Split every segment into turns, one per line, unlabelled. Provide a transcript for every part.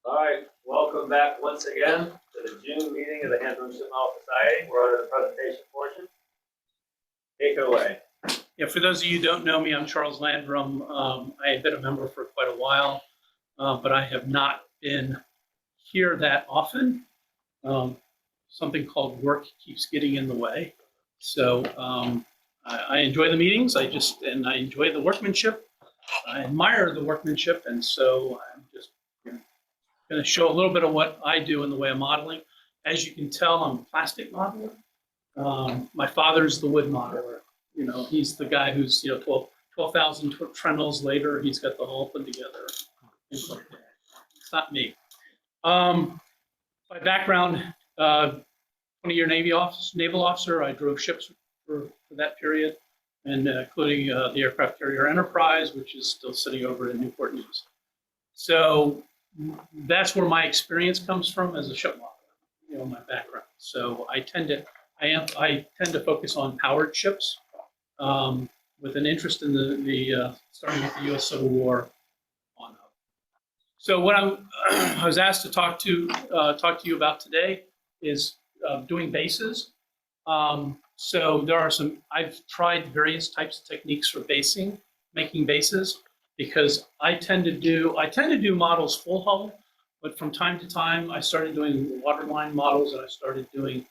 All right, welcome back once again to the June meeting of the Hampton Society. We're on the presentation portion. Take it away.
Yeah, for those of you who don't know me, I'm Charles Landrum. I have been a member for quite a while, but I have not been here that often. Something called work keeps getting in the way. So I enjoy the meetings. I enjoy the workmanship. I admire the workmanship, and so I'm just going to show a little bit of what I do in the way of modeling. As you can tell, I'm a plastic modeler. My father's the wood modeler. You know, he's the guy who's, 12,000 trenels later, he's got the whole put together. It's not me. My background, 20-year naval officer. I drove ships for that period, and including the aircraft carrier Enterprise, which is still sitting over in Newport News. So that's where my experience comes from as a ship modeler, my background. So I tend to focus on powered ships, with an interest in the starting with the U.S. Civil War on up. So what I was asked to talk to you about today is doing bases. So there are I've tried various types of techniques for making bases, because I tend to do models full hull, but from time to time I started doing waterline models, and I started doing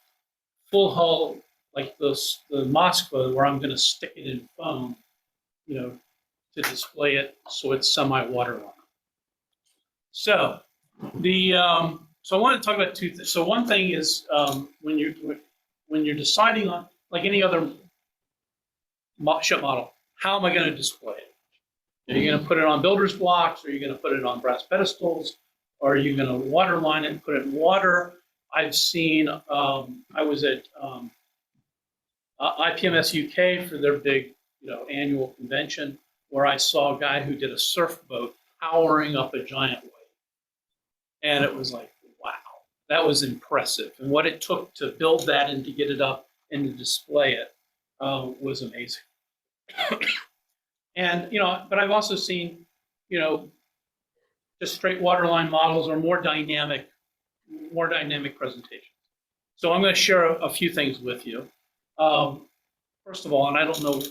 full hull, like the Moskva, where I'm going to stick it in foam, to display it so it's semi-waterline. So so I want to talk about two things. So one thing is when you're deciding on, like any other ship model, how am I going to display it? Are you going to put it on builder's blocks? Or are you going to put it on brass pedestals? Or are you going to waterline it and put it in water? I've seen, I was at IPMS UK for their big, annual convention, where I saw a guy who did a surf boat powering up a giant wave. And it was like, wow, that was impressive. And what it took to build that and to get it up and to display it was amazing. And, but I've also seen, just straight waterline models or more dynamic presentations. So I'm going to share a few things with you. First of all, and I don't know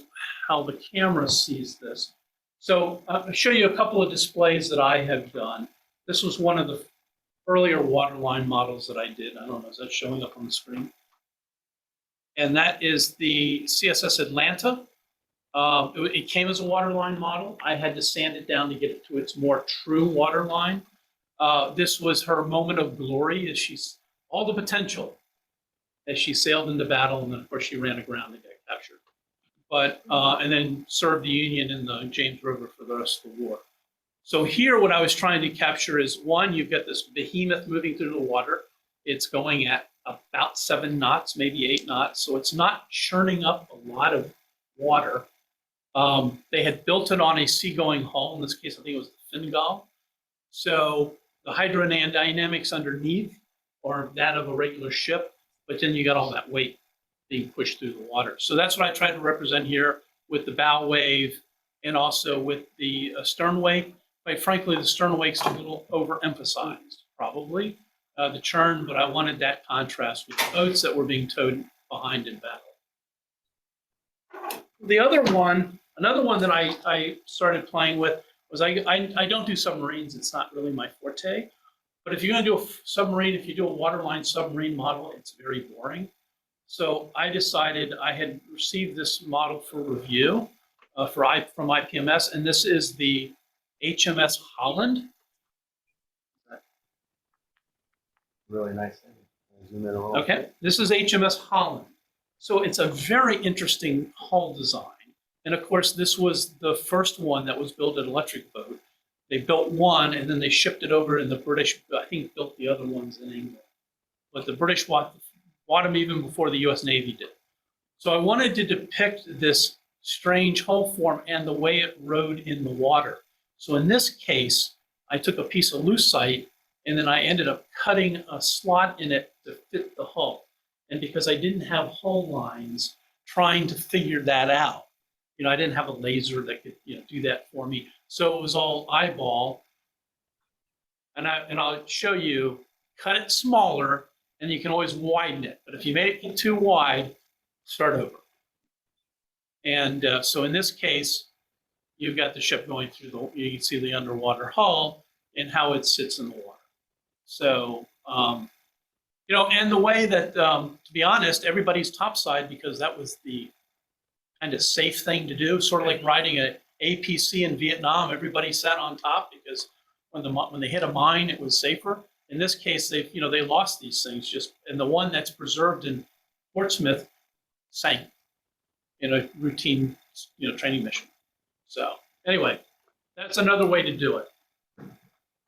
how the camera sees this. So I'll show you a couple of displays that I have done. This was one of the earlier waterline models that I did. I don't know, is that showing up on the screen? And that is the CSS Atlanta. It came as a waterline model. I had to sand it down to get it to its more true waterline. This was her moment of glory, as all the potential as she sailed into battle, and then of course she ran aground and got captured. But and then served the Union in the James River for the rest of the war. So here, what I was trying to capture is, one, you've got this behemoth moving through the water. It's going at about 7 knots, maybe 8 knots. So it's not churning up a lot of water. They had built it on a seagoing hull. In this case, I think it was the Fingal. So the hydrodynamics underneath are that of a regular ship, but then you got all that weight being pushed through the water. So that's what I tried to represent here with the bow wave and also with the stern wake. Quite frankly, the stern wake's a little overemphasized, probably, the churn, but I wanted that contrast with the boats that were being towed behind in battle. Another one that I started playing with was I don't do submarines. It's not really my forte. But if you're going to do a submarine, if you do a waterline submarine model, it's very boring. So I decided, I had received this model for review from IPMS, and this is the HMS Holland.
Really nice thing. Zoom in a little.
Okay, this is HMS Holland. So it's a very interesting hull design. And of course, this was the first one that was built an electric boat. They built one, and then they shipped it over, and the British, I think, built the other ones in England. But the British bought them even before the US Navy did. So I wanted to depict this strange hull form and the way it rode in the water. So in this case, I took a piece of lucite, and then I ended up cutting a slot in it to fit the hull. And because I didn't have hull lines, trying to figure that out, I didn't have a laser that could do that for me. So it was all eyeball. and I'll show you, cut it smaller, and you can always widen it. But if you make it too wide, start over. And so in this case, you've got the ship going through the, you can see the underwater hull and how it sits in the water. So, you know, and the way that, to be honest, everybody's topside, because that was the kind of safe thing to do, sort of like riding a APC in Vietnam. Everybody sat on top because when they hit a mine, it was safer. In this case, they, you know, they lost these things just, and the one that's preserved in Portsmouth sank in a routine, you know, training mission. So anyway, that's another way to do it.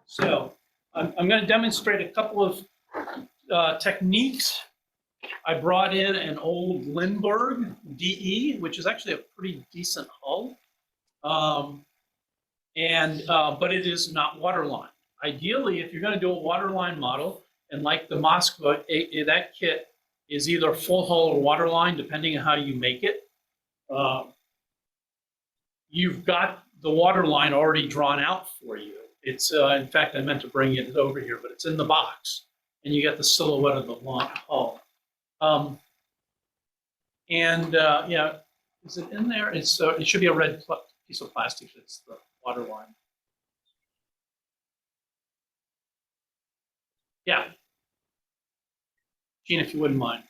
So I'm going to demonstrate a couple of techniques. I brought in an old Lindbergh DE, which is actually a pretty decent hull, but it is not waterline. Ideally, if you're going to do a waterline model, and like the Moskva, that kit is either full hull or waterline, depending on how you make it. You've got the waterline already drawn out for you. It's in fact, I meant to bring it over here, but it's in the box, and you get the silhouette of the hull. Yeah, is it in there? It's it should be a red piece of plastic. It's the waterline. Yeah, Gene, if you wouldn't mind.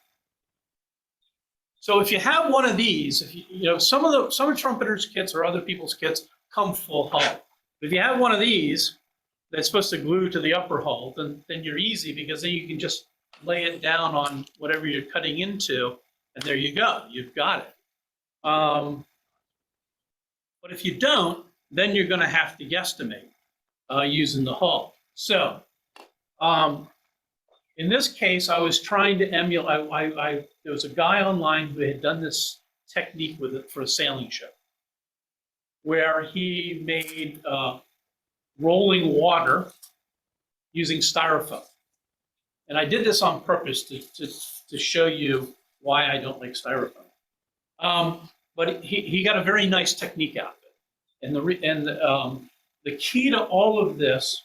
So if you have one of these, if you know, some trumpeters' kits or other people's kits come full hull. But if you have one of these that's supposed to glue to the upper hull, then you're easy, because then you can just lay it down on whatever you're cutting into, and there you go, you've got it. But if you don't, then you're going to have to guesstimate using the hull. So in this case, I was trying to emulate. There was a guy online who had done this technique with it for a sailing ship, where he made rolling water using styrofoam. And I did this on purpose to show you why I don't like styrofoam. But he got a very nice technique out of it. And the key to all of this,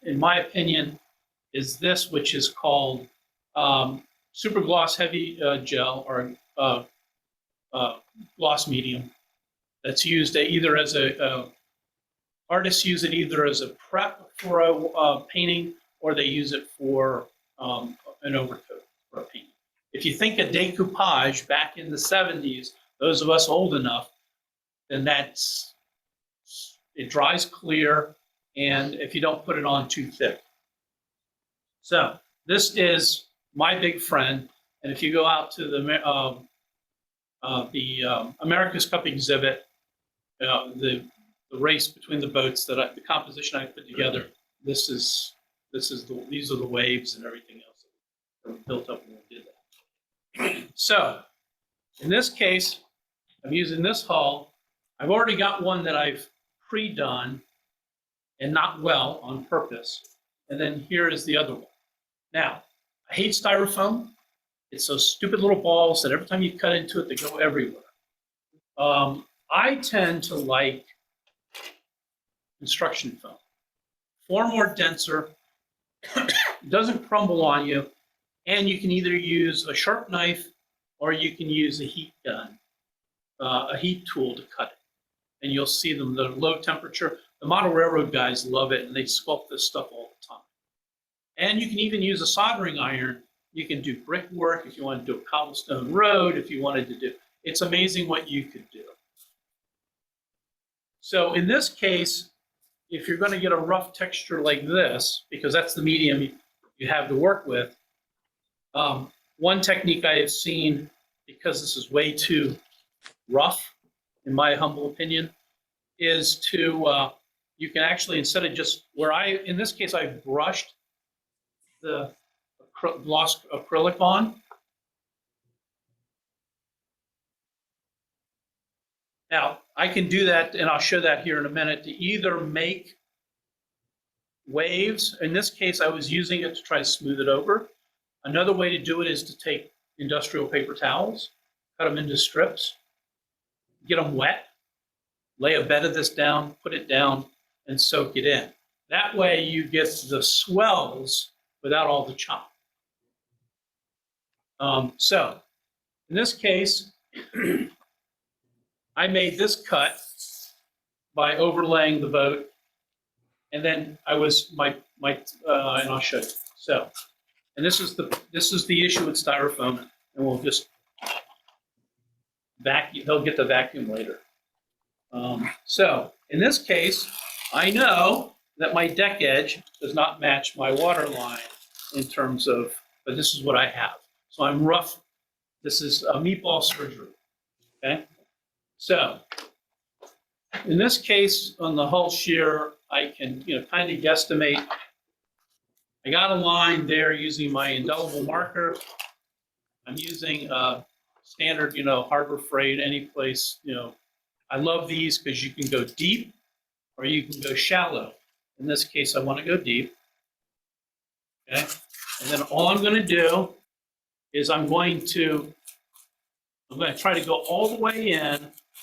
in my opinion, is this, which is called super gloss heavy gel, or gloss medium. That's used either as artists use it either as a prep for a painting, or they use it for an overcoat for a painting. If you think of decoupage back in the 70s, those of us old enough, then it dries clear, and if you don't put it on too thick. So this is my big friend, and if you go out to the America's Cup exhibit, the race between the boats, the composition I put together, these are the waves and everything else that were built up when we did that. So in this case, I'm using this hull. I've already got one that I've pre-done and not well on purpose, and then here is the other one. Now, I hate styrofoam. It's those stupid little balls that every time you cut into it, they go everywhere. I tend to like construction foam. Far more denser, doesn't crumble on you, and you can either use a sharp knife or you can use a heat gun, a heat tool to cut it. And you'll see them, the low temperature. The model railroad guys love it, and they sculpt this stuff all the time. And you can even use a soldering iron. You can do brickwork if you want to do a cobblestone road, if you wanted to do. It's amazing what you could do. So in this case, if you're going to get a rough texture like this, because that's the medium you have to work with, one technique I have seen, because this is way too rough, in my humble opinion, is to, you can actually, instead of just, in this case, I brushed the gloss acrylic on. Now, I can do that, and I'll show that here in a minute, to either make waves. In this case, I was using it to try to smooth it over. Another way to do it is to take industrial paper towels, cut them into strips, get them wet, lay a bed of this down, put it down, and soak it in. That way you get the swells without all the chop. So in this case, I made this cut by overlaying the boat, and then I was and I'll show you. So, and this is the issue with styrofoam, and we'll just vacuum. They'll get the vacuum later. So in this case, I know that my deck edge does not match my water line in terms of, but this is what I have. So I'm rough. This is a meatball surgery. Okay. So in this case, on the hull shear, I can, kind of guesstimate. I got a line there using my indelible marker. I'm using standard, Harbor Freight, any place, I love these because you can go deep or you can go shallow. In this case, I want to go deep. Okay. And then all I'm going to do is I'm going to try to go all the way in,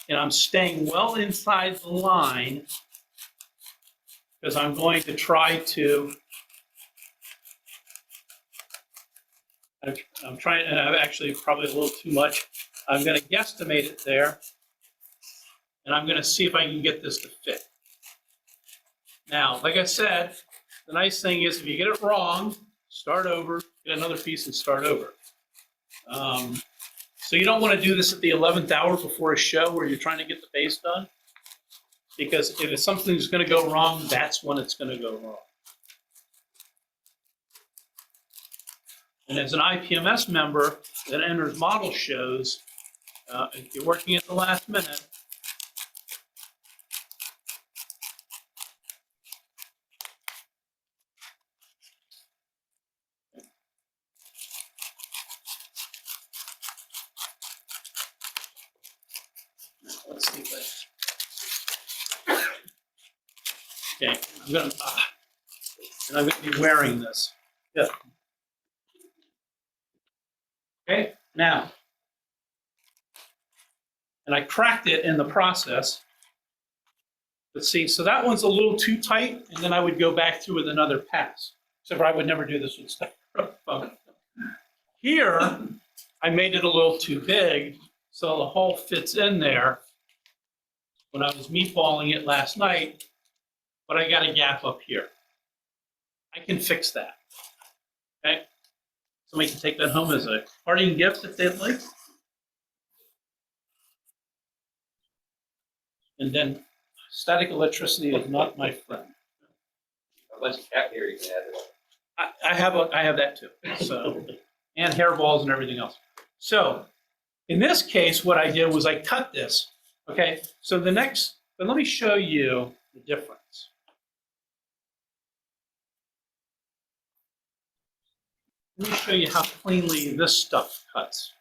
and I'm staying well inside the line because I'm going to try to, I'm trying, and I've actually probably a little too much. I'm going to guesstimate it there, and I'm going to see if I can get this to fit. Now, like I said, the nice thing is if you get it wrong, start over, get another piece and start over. So you don't want to do this at the 11th hour before a show where you're trying to get the base done, because if something's going to go wrong, that's when it's going to go wrong. And as an IPMS member that enters model shows, if you're working at the last minute, let's see if okay, I'm going to be wearing this. Yeah. Okay, now, and I cracked it in the process. But see, so that one's a little too tight, and then I would go back through with another pass. Except for I would never do this with styrofoam. Here, I made it a little too big, so the hole fits in there. When I was meatballing it last night, but I got a gap up here. I can fix that. Okay? Somebody can take that home as a parting gift if they'd like. And then static electricity is not my friend.
Unless you cat hair, you can add it.
I have that too. So, and hairballs and everything else. So in this case, what I did was I cut this. Okay, so but let me show you the difference. Let me show you how cleanly this stuff cuts.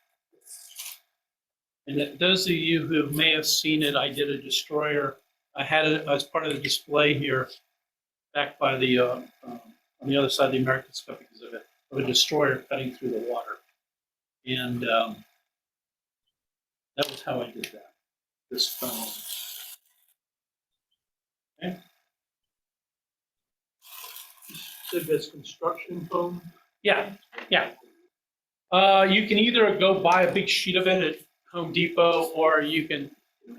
And those of you who may have seen it, I did a destroyer. I had it as part of the display here, back by the on the other side of the American Cup exhibit, of a destroyer cutting through the water, and that was how I did that. This foam. Okay.
If it's construction foam?
Yeah, yeah. You can either go buy a big sheet of it at Home Depot, or you can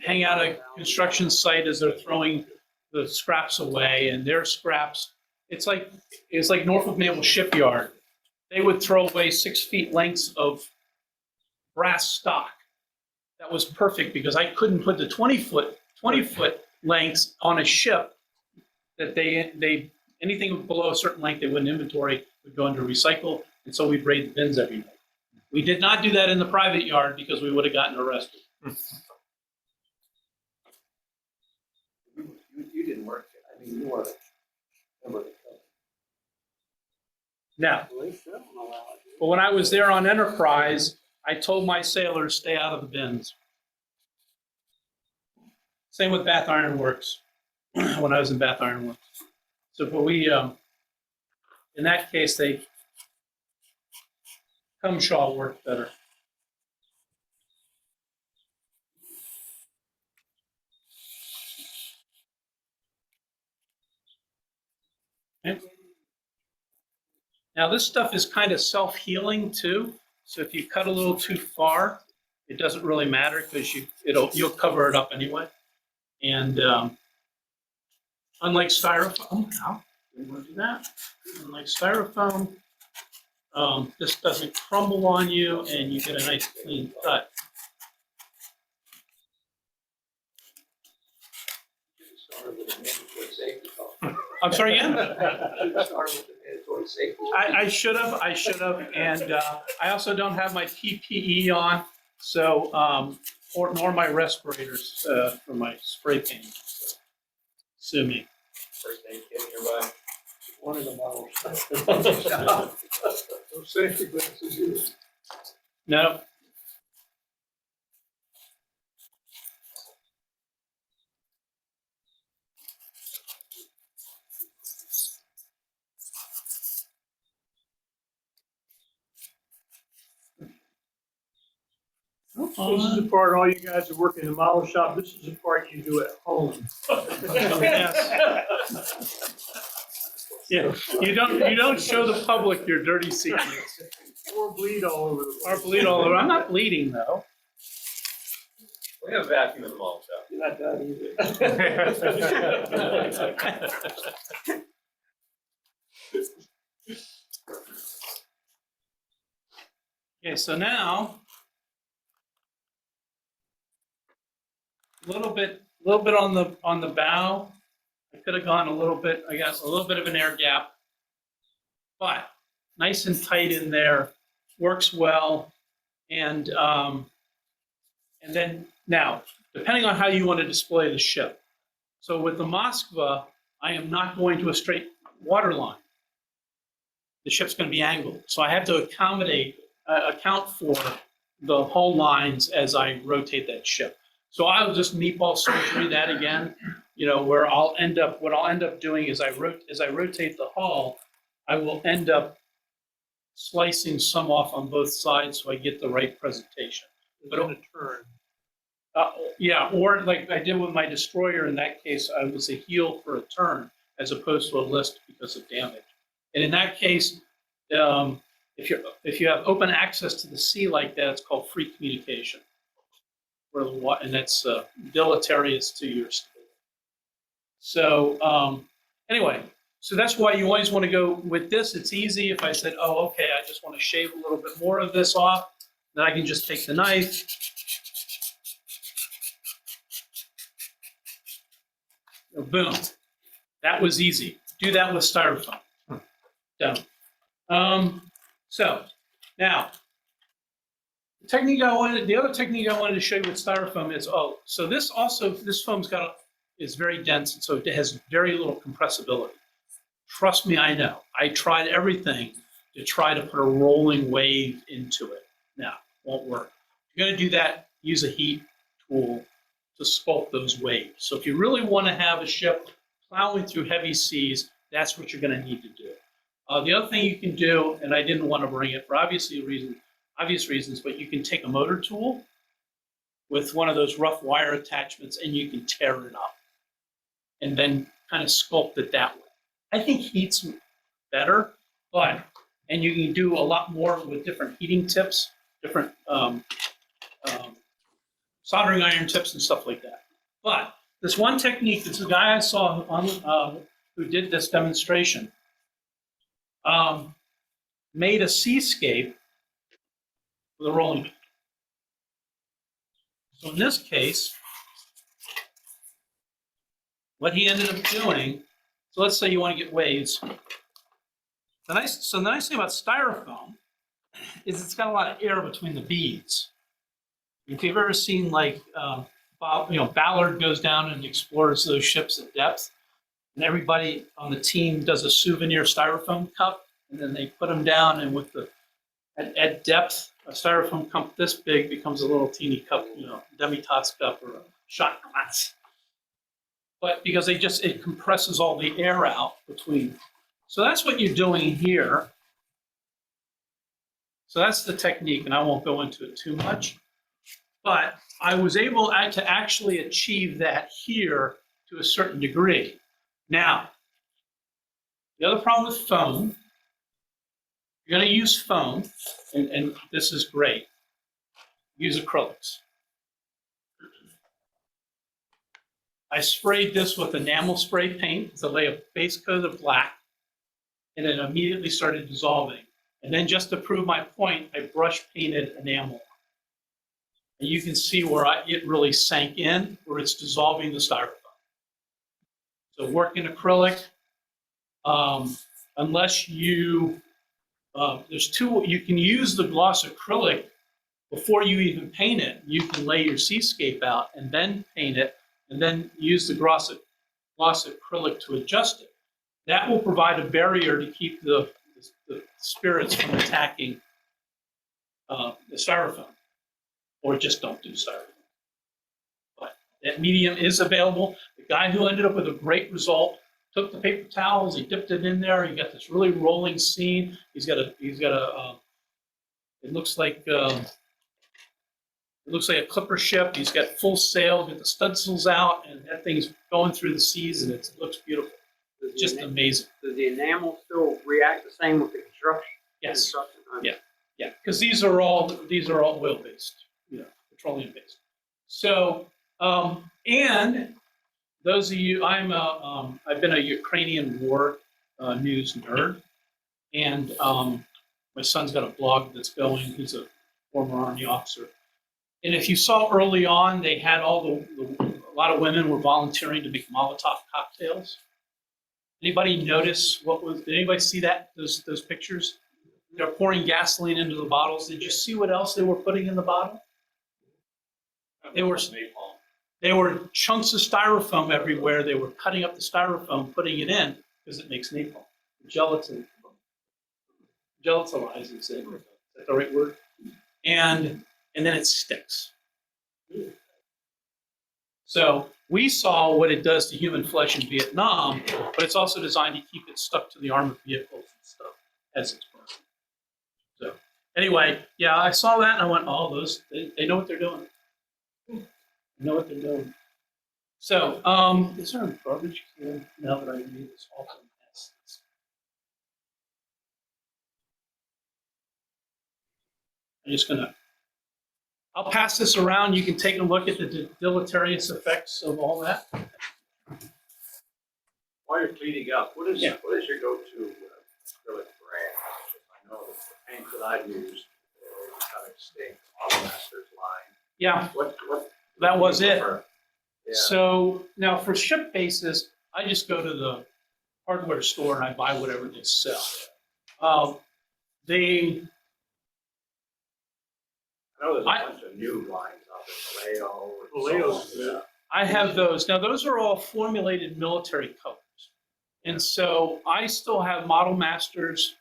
hang out at a construction site as they're throwing the scraps away, and their scraps. It's like Norfolk Naval Shipyard. They would throw away 6 feet lengths of brass stock. That was perfect because I couldn't put the 20 foot lengths on a ship that they anything below a certain length they wouldn't inventory would go into recycle, and so we'd raid the bins every night. We did not do that in the private yard because we would have gotten arrested.
You didn't work it. I mean, you were a member of the company.
Now, but when I was there on Enterprise, I told my sailors stay out of the bins. Same with Bath Iron Works when I was in Bath Iron Works. So, but we, in that case, they Cumshaw worked better. Okay. Now this stuff is kind of self-healing too. So if you cut a little too far, it doesn't really matter because you'll cover it up anyway. And unlike styrofoam, now we want to do that. Unlike styrofoam, this doesn't crumble on you, and you get a nice clean cut. I'm sorry again. I should have, and I also don't have my PPE on, so nor my respirators for my spray painting. So, sue me.
First aid kit nearby.
One of the models. No safety glasses either.
No.
This is the part, all you guys that work in the model shop, this is the part you do at home.
Yes. Yeah, you don't show the public your dirty secrets.
Or bleed all over the
Or
place.
bleed all over. I'm not bleeding though.
We have a vacuum in the mall shop.
You're not that either.
Okay, so now a little bit on the bow. I could have gone a little bit. I got a little bit of an air gap, but nice and tight in there, works well. And then now, depending on how you want to display the ship. So with the Moskva, I am not going to a straight water line. The ship's going to be angled, so I have to account for the hull lines as I rotate that ship. So I'll just meatball surgery that again, where what I'll end up doing is as I rotate the hull, I will end up slicing some off on both sides so I get the right presentation.
But on a turn.
Yeah, or like I did with my destroyer, in that case, I was a heel for a turn as opposed to a list because of damage. And in that case, if you have open access to the sea like that, it's called free communication. And that's deleterious to your stability. So anyway, so that's why you always want to go with this. It's easy if I said, oh, okay, I just want to shave a little bit more of this off, then I can just take the knife. Boom. That was easy. Do that with styrofoam. Done. So now, the other technique I wanted to show you with styrofoam is, so this foam's is very dense, and so it has very little compressibility. Trust me, I know. I tried everything to try to put a rolling wave into it. No, won't work. If you're going to do that, use a heat tool to sculpt those waves. So if you really want to have a ship plowing through heavy seas, that's what you're going to need to do. The other thing you can do, and I didn't want to bring it for obvious reasons, but you can take a motor tool with one of those rough wire attachments and you can tear it up and then kind of sculpt it that way. I think heat's better, and you can do a lot more with different heating tips, different soldering iron tips and stuff like that. But this one technique, this is a guy I saw who did this demonstration, made a seascape with a rolling pin. So in this case, what he ended up doing, so let's say you want to get waves. The nice thing about styrofoam is it's got a lot of air between the beads. If you've ever seen Ballard goes down and explores those ships at depth, and everybody on the team does a souvenir styrofoam cup, and then they put them down, and at depth, a styrofoam cup this big becomes a little teeny cup, demi-tasse cup or a shot glass. But because it compresses all the air out between. So that's what you're doing here. So that's the technique, and I won't go into it too much. But I was able to actually achieve that here to a certain degree. Now, The other problem with foam, you're going to use foam, and this is great. Use acrylics. I sprayed this with enamel spray paint to lay a base coat of black, and it immediately started dissolving. And then just to prove my point, I brush painted enamel. And you can see where it really sank in, where it's dissolving the styrofoam. So working acrylic, unless you, you can use the gloss acrylic before you even paint it. You can lay your seascape out and then paint it, and then use the gloss acrylic to adjust it. That will provide a barrier to keep the spirits from attacking the styrofoam, or just don't do styrofoam. But that medium is available. The guy who ended up with a great result took the paper towels, he dipped it in there, he got this really rolling scene. It looks like a clipper ship. He's got full sail, got the studsels out, and that thing's going through the seas, and it looks beautiful. Just amazing.
Does the enamel still react the same with the construction?
Yes. Yeah. Because these are all oil-based, petroleum-based. So, and those of you, I've been a Ukrainian war news nerd, and my son's got a blog that's going. He's a former Army officer, and if you saw early on, they had a lot of women were volunteering to make Molotov cocktails. Anybody notice did anybody see those pictures? They're pouring gasoline into the bottles. Did you see what else they were putting in the bottle? They were chunks of styrofoam everywhere. They were cutting up the styrofoam, putting it in because it makes napalm. Gelatinizes it. Is that the right word? And then it sticks. So we saw what it does to human flesh in Vietnam, but it's also designed to keep it stuck to the armored vehicles and stuff as it's burning. So anyway, yeah, I saw that and I went, oh, they know what they're doing. They know what they're doing. So is there a garbage can now that I made this awful mess? I'll pass this around. You can take a look at the deleterious effects of all that.
While you're cleaning up, what is your go-to acrylic brand? I know the paint that I've used is kind of distinct on Masters line.
Yeah,
What
that was
do you
it.
prefer? Yeah.
So now for ship bases, I just go to the hardware store and I buy whatever they sell.
I know there's a bunch of new lines out there,
Valeo's
yeah.
I have those. Now those are all formulated military colors. And so I still have Model Masters,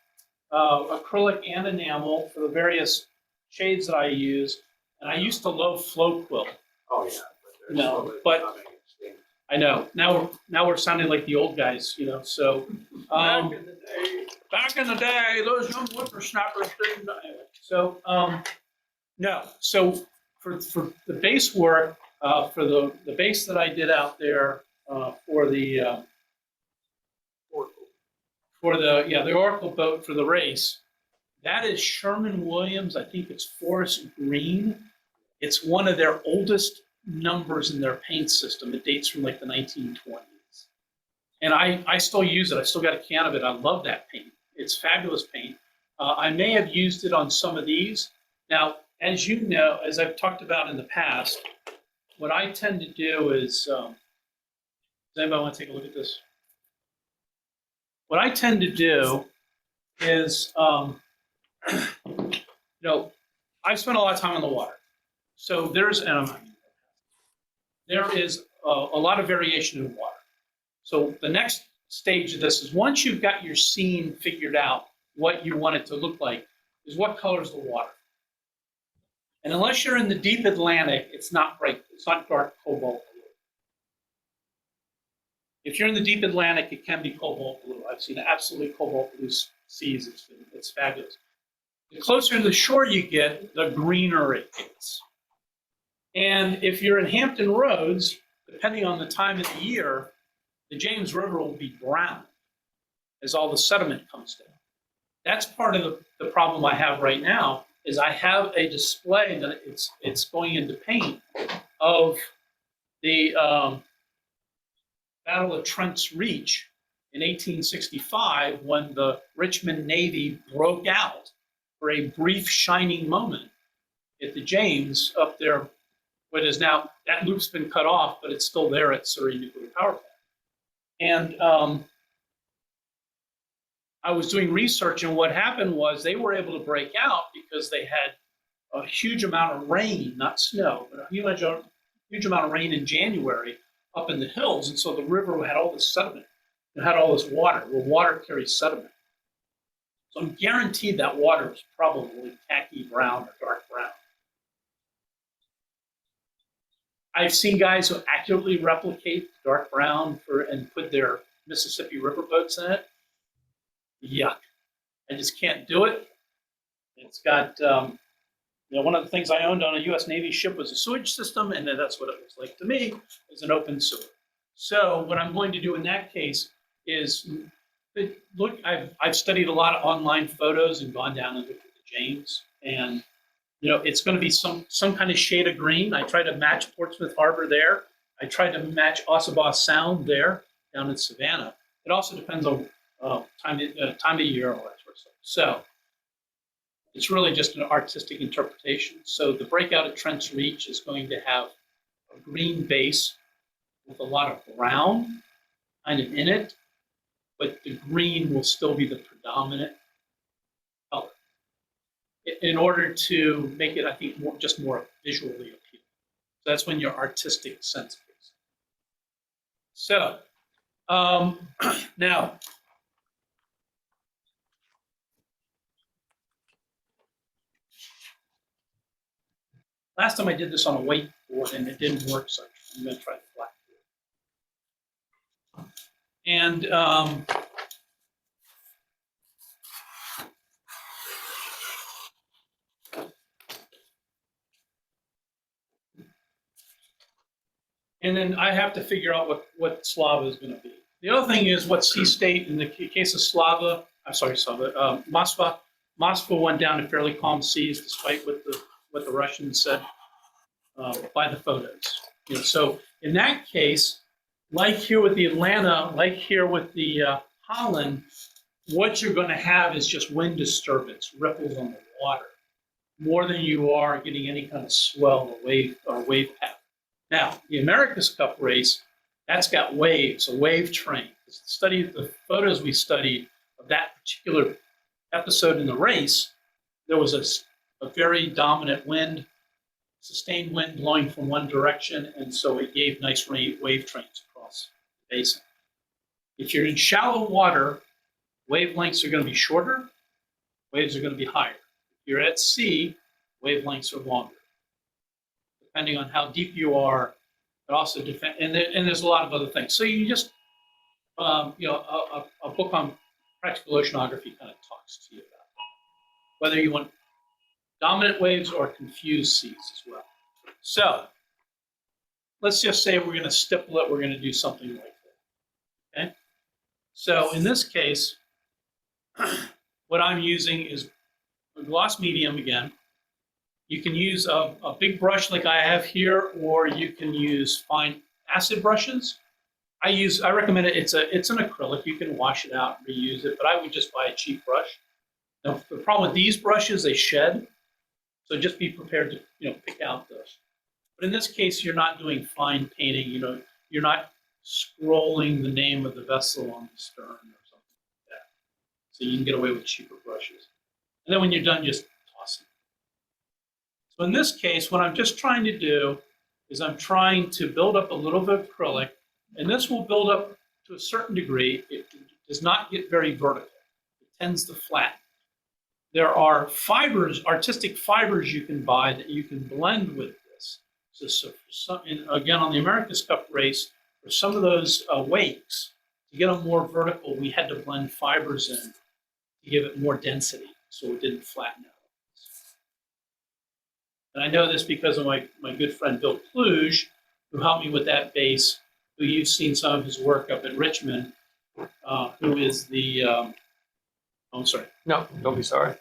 acrylic and enamel for the various shades that I use. And I used to love Flow Quill.
Oh, yeah. But
No,
there's
but-
nothing extinct.
I know. Now we're sounding like the old guys, So back in the day, those young whippersnappers didn't. So no. So for the base work, for the base that I did out there for the Oracle boat for the race, that is Sherman-Williams. I think it's forest green. It's one of their oldest numbers in their paint system. It dates from like the 1920s. And I still use it. I still got a can of it. I love that paint. It's fabulous paint. I may have used it on some of these. Now, as you know, as I've talked about in the past, what I tend to do is, does anybody want to take a look at this? What I tend to do is, I've spent a lot of time on the water. So there is a lot of variation in water. So the next stage of this is once you've got your scene figured out, what you want it to look like, is what color is the water. And unless you're in the deep Atlantic, it's not bright, it's not dark cobalt blue. If you're in the deep Atlantic, it can be cobalt blue. I've seen absolutely cobalt blue seas. It's fabulous. The closer to the shore you get, the greener it gets. And if you're in Hampton Roads, depending on the time of the year, the James River will be brown. as all the sediment comes down. That's part of the problem I have right now is I have a display that it's going into paint of the Battle of Trent's Reach in 1865 when the Richmond Navy broke out for a brief shining moment at the James up there. What is now, that loop's been cut off, but it's still there at Surrey Nuclear Power Plant. And I was doing research, and what happened was they were able to break out because they had a huge amount of rain, not snow, but a huge amount of rain in January up in the hills. And so the river had all this sediment. It had all this water. Well, water carries sediment. So I'm guaranteed that water is probably khaki brown or dark brown. I've seen guys who accurately replicate dark brown and put their Mississippi river boats in it. Yuck. I just can't do it. It's got, one of the things I owned on a U.S. Navy ship was a sewage system, and that's what it looks like to me, is an open sewer. So what I'm going to do in that case is, look, I've studied a lot of online photos and gone down and looked at the James, and it's going to be some kind of shade of green. I try to match Portsmouth Harbor there. I try to match Ossabaw Sound there down in Savannah. It also depends on time of year, all that sort of stuff. So it's really just an artistic interpretation. So the breakout at Trent's Reach is going to have a green base with a lot of brown kind of in it, but the green will still be the predominant color in order to make it, I think, more visually appealing. So that's when your artistic sense kicks in. So now, last time I did this on a whiteboard and it didn't work, so I'm going to try blackboard. And then I have to figure out what Slava is going to be. The other thing is what sea state, in the case of Moskva went down to fairly calm seas despite what the Russians said by the photos. So in that case, like here with the Atlanta, like here with the Holland, what you're going to have is just wind disturbance, ripples on the water, more than you are getting any kind of swell or wave pattern. Now, the America's Cup race, that's got waves, a wave train. The photos we studied of that particular episode in the race, there was a very dominant wind, sustained wind blowing from one direction, and so it gave nice wave trains across the basin. If you're in shallow water, wavelengths are going to be shorter, waves are going to be higher. If you're at sea, wavelengths are longer. Depending on how deep you are, it also depends, and there's a lot of other things. So you just, a book on practical oceanography kind of talks to you about that. Whether you want dominant waves or confused seas as well. So let's just say we're going to stipple it, we're going to do something like that. Okay? So in this case, what I'm using is a gloss medium again. You can use a big brush like I have here, or you can use fine acid brushes. I recommend it. It's an acrylic. You can wash it out and reuse it, but I would just buy a cheap brush. Now, the problem with these brushes, they shed. So just be prepared to pick out those. But in this case, you're not doing fine painting. You're not scrolling the name of the vessel on the stern or something like that. So you can get away with cheaper brushes. And then when you're done, just toss it. So in this case, what I'm just trying to do is I'm trying to build up a little bit of acrylic, and this will build up to a certain degree. It does not get very vertical. It tends to flatten. There are fibers, artistic fibers you can buy that you can blend with this. Again, on the America's Cup race, for some of those wakes, to get them more vertical, we had to blend fibers in to give it more density so it didn't flatten out. And I know this because of my good friend Bill Kluge, who helped me with that base, who you've seen some of his work up in Richmond, who is the, I'm sorry,
No, don't be sorry.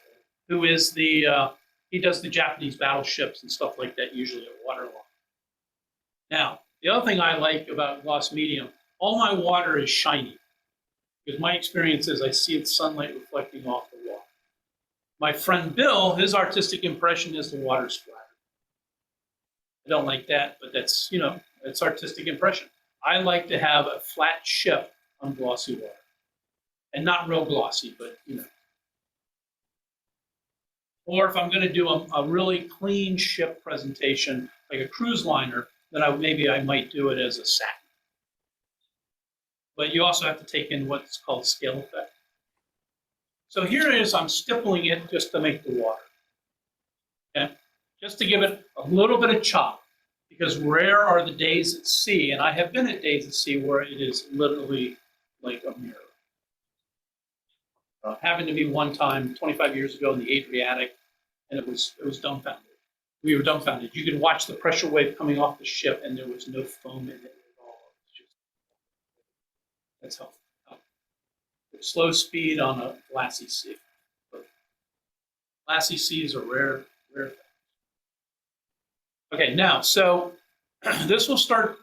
who is the, he does the Japanese battleships and stuff like that, usually at waterline. Now, the other thing I like about gloss medium, all my water is shiny. Because my experience is I see the sunlight reflecting off the water. My friend Bill, his artistic impression is the water's flat. I don't like that, but that's, it's artistic impression. I like to have a flat ship on glossy water. And not real glossy, but, Or if I'm going to do a really clean ship presentation, like a cruise liner, then maybe I might do it as a satin. But you also have to take in what's called scale effect. So here it is, I'm stippling it just to make the water. Okay? Just to give it a little bit of chop. Because rare are the days at sea, and I have been at days at sea where it is literally like a mirror. Happened to me one time 25 years ago in the Adriatic, and it was dumbfounded. We were dumbfounded. You could watch the pressure wave coming off the ship, and there was no foam in it at all. That's how slow speed on a glassy sea. But glassy seas are rare thing. Okay, now, so this will start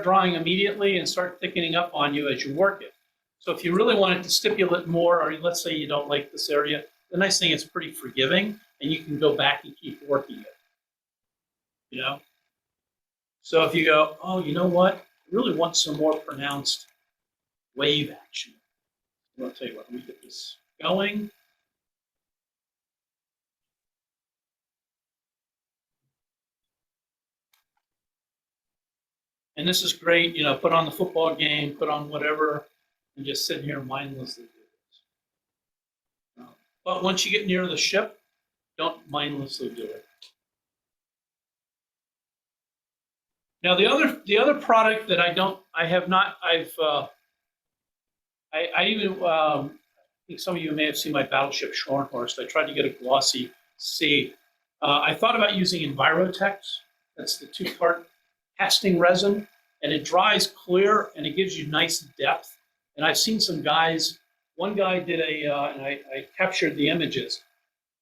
drying immediately and start thickening up on you as you work it. So if you really wanted to stipulate more, or let's say you don't like this area, the nice thing is pretty forgiving, and you can go back and keep working it. So if you go, oh, you know what? I really want some more pronounced wave action. I'll tell you what, let me get this going. And this is great, put on the football game, put on whatever, and just sit here mindlessly do this. But once you get near the ship, don't mindlessly do it. Now the other product that I think some of you may have seen my Battleship Scharnhorst. I tried to get a glossy C. I thought about using Envirotex. That's the 2-part casting resin, and it dries clear and it gives you nice depth. And I've seen some guys, one guy did and I captured the images.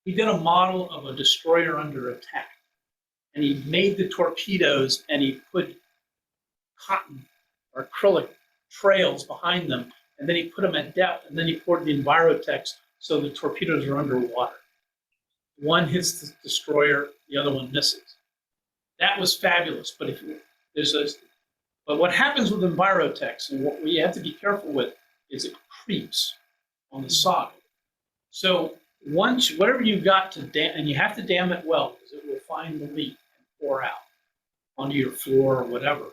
He did a model of a destroyer under attack. And he made the torpedoes and he put cotton or acrylic trails behind them. And then he put them at depth, and then he poured the Envirotex so the torpedoes are underwater. One hits the destroyer, the other one misses. That was fabulous, but but what happens with Envirotex, and what you have to be careful with, is it creeps on the side. So whatever you've got to dam, and you have to dam it well, because it will find the leak and pour out onto your floor or whatever.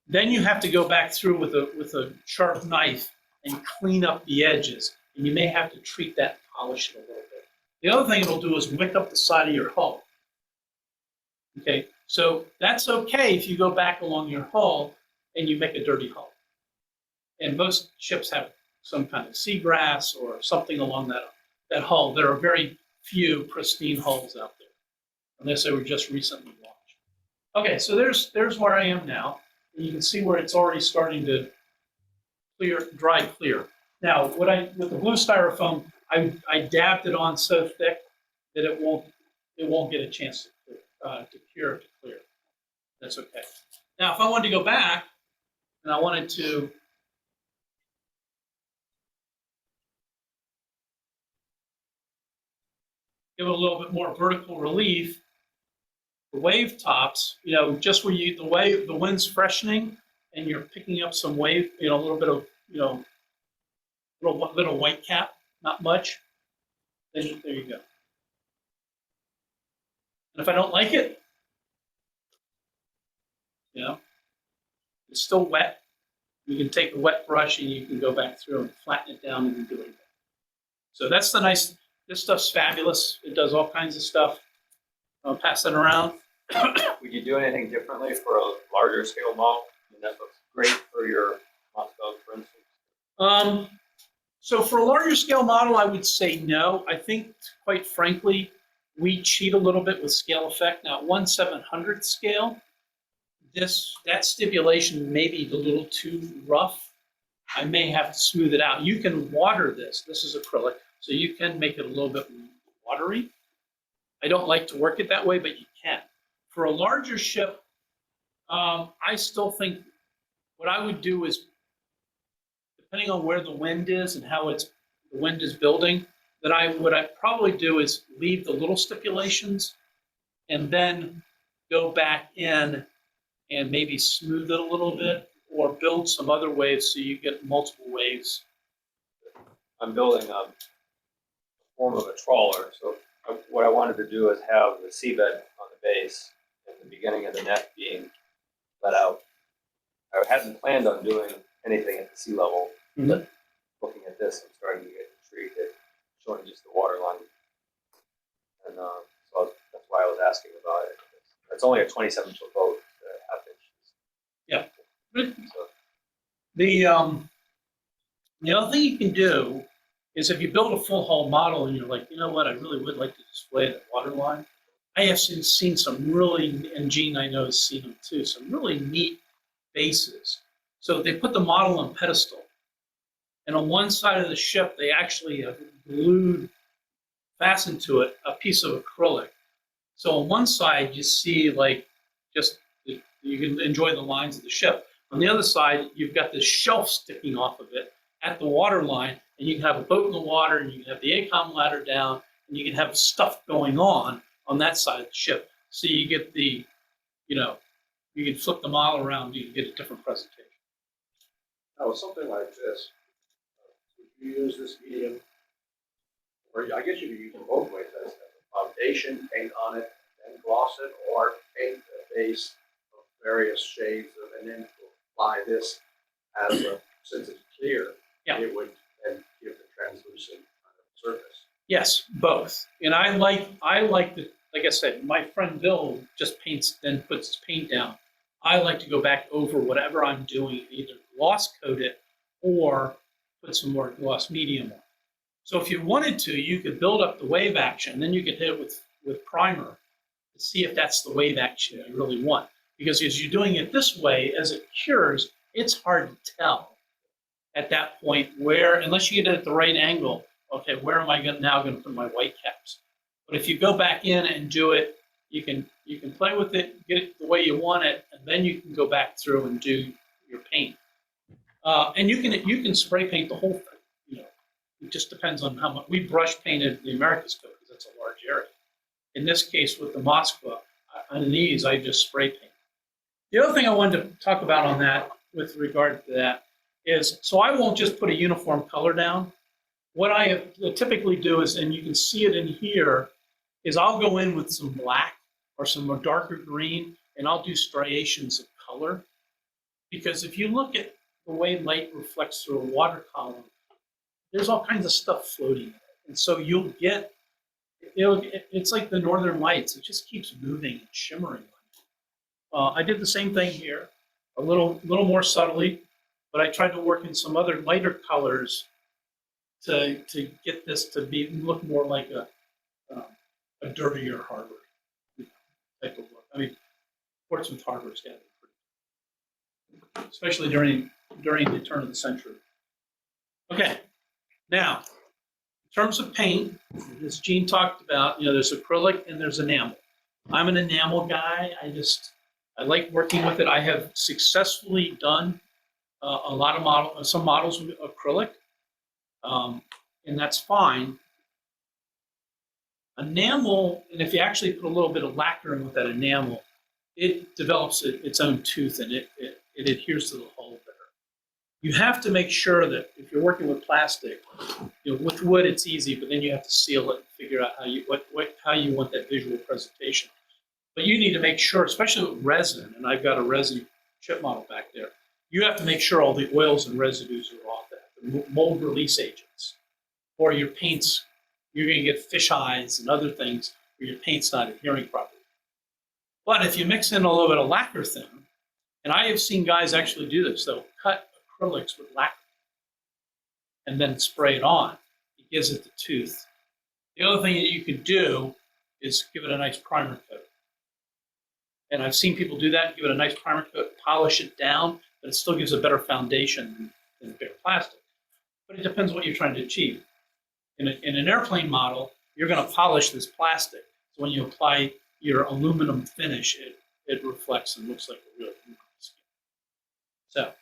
Then you have to go back through with a sharp knife and clean up the edges, and you may have to treat that and polish it a little bit. The other thing it'll do is wick up the side of your hull. Okay, so that's okay if you go back along your hull and you make a dirty hull. And most ships have some kind of seagrass or something along that hull. There are very few pristine hulls out there, unless they were just recently launched. Okay, so there's where I am now. And you can see where it's already starting to dry clear. Now, with the blue styrofoam, I dabbed it on so thick that it won't get a chance to cure, to clear. That's okay. Now, if I wanted to go back and I wanted to give it a little bit more vertical relief, the wave tops, just where the wind's freshening and you're picking up some wave, a little bit of, little white cap, not much. Then there you go. And if I don't like it, it's still wet. You can take a wet brush and you can go back through and flatten it down and do it again. So that's the nice, this stuff's fabulous. It does all kinds of stuff. I'll pass it around.
Would you do anything differently for a larger scale model? I mean, that looks great for your Moscow, for instance.
So for a larger scale model, I would say no. I think, quite frankly, we cheat a little bit with scale effect. Now, at 1/700th scale, that stipulation may be a little too rough. I may have to smooth it out. You can water this. This is acrylic, so you can make it a little bit watery. I don't like to work it that way, but you can. For a larger ship, I still think what I would do is, depending on where the wind is and how the wind is building, what I probably do is leave the little stipulations and then go back in and maybe smooth it a little bit or build some other waves so you get multiple waves.
I'm building a form of a trawler, so what I wanted to do is have the seabed on the base and the beginning of the net being let out. I hadn't planned on doing anything at the sea level, but looking at this, I'm starting to get intrigued at showing just the water line. And so that's why I was asking about it. It's only a 27-foot boat, half inches.
Yeah.
So,
The other thing you can do is if you build a full hull model and you're like, you know what, I really would like to display the water line. I have seen some really, and Gene I know has seen them too, some really neat bases. So they put the model on pedestal, and on one side of the ship they actually have fastened to it a piece of acrylic. So on one side you see like just you can enjoy the lines of the ship. On the other side you've got this shelf sticking off of it at the water line, and you can have a boat in the water, and you can have the ACOM ladder down, and you can have stuff going on that side of the ship. So you get the, you can flip the model around, you can get a different presentation.
Now, with something like this, would you use this medium, or I guess you could use it both ways, as a foundation, paint on it, then gloss it, or paint the base of various shades of, and then apply this as a, since it's clear,
Yeah.
it would then give the translucent kind of surface.
Yes, both. And I like the, like I said, my friend Bill just paints, then puts his paint down. I like to go back over whatever I'm doing, either gloss coat it or put some more gloss medium on. So if you wanted to, you could build up the wave action, then you could hit it with primer to see if that's the wave action you really want. Because as you're doing it this way, as it cures, it's hard to tell at that point where, unless you get it at the right angle, okay, where am I now going to put my white caps? But if you go back in and do it, you can play with it, get it the way you want it, and then you can go back through and do your paint. And you can spray paint the whole thing. It just depends on how much. We brush painted the America's coat because that's a large area. In this case, with the Moskva, on these I just spray paint. The other thing I wanted to talk about on that, with regard to that, is so I won't just put a uniform color down. What I typically do is, and you can see it in here, is I'll go in with some black or some more darker green, and I'll do striations of color. Because if you look at the way light reflects through a water column, there's all kinds of stuff floating in it. And so you'll get, it's like the Northern Lights. It just keeps moving and shimmering. I did the same thing here, a little more subtly, but I tried to work in some other lighter colors to get this to look more like a dirtier harbor type of look. I mean, Portsmouth Harbor's got to be pretty, especially during the turn of the century. Okay, now in terms of paint, as Gene talked about, there's acrylic and there's enamel. I'm an enamel guy. I like working with it. I have successfully done some models with acrylic, and that's fine. Enamel, and if you actually put a little bit of lacquer in with that enamel, it develops its own tooth, and it adheres to the hull better. You have to make sure that if you're working with plastic, with wood it's easy, but then you have to seal it and figure out how you want that visual presentation. But you need to make sure, especially with resin, and I've got a resin chip model back there, you have to make sure all the oils and residues are off that, the mold release agents, or your paints, you're going to get fish eyes and other things where your paint's not adhering properly. But if you mix in a little bit of lacquer thin, and I have seen guys actually do this, they'll cut acrylics with lacquer and then spray it on. It gives it the tooth. The other thing that you could do is give it a nice primer coat. And I've seen people do that, give it a nice primer coat, polish it down, but it still gives a better foundation than bigger plastic. But it depends what you're trying to achieve. In an airplane model, you're going to polish this plastic. So when you apply your aluminum finish, it reflects and looks like a real aluminum skin. So,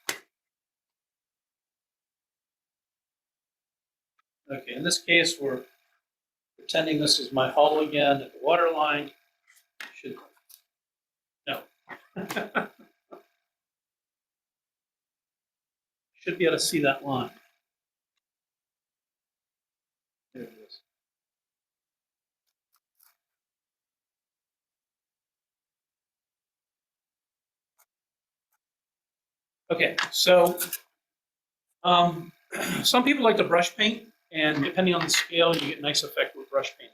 okay, in this case, we're pretending this is my hull again at the water line. Should, no. Should be able to see that line. There it is. Okay, so some people like to brush paint, and depending on the scale, you get a nice effect with brush paint.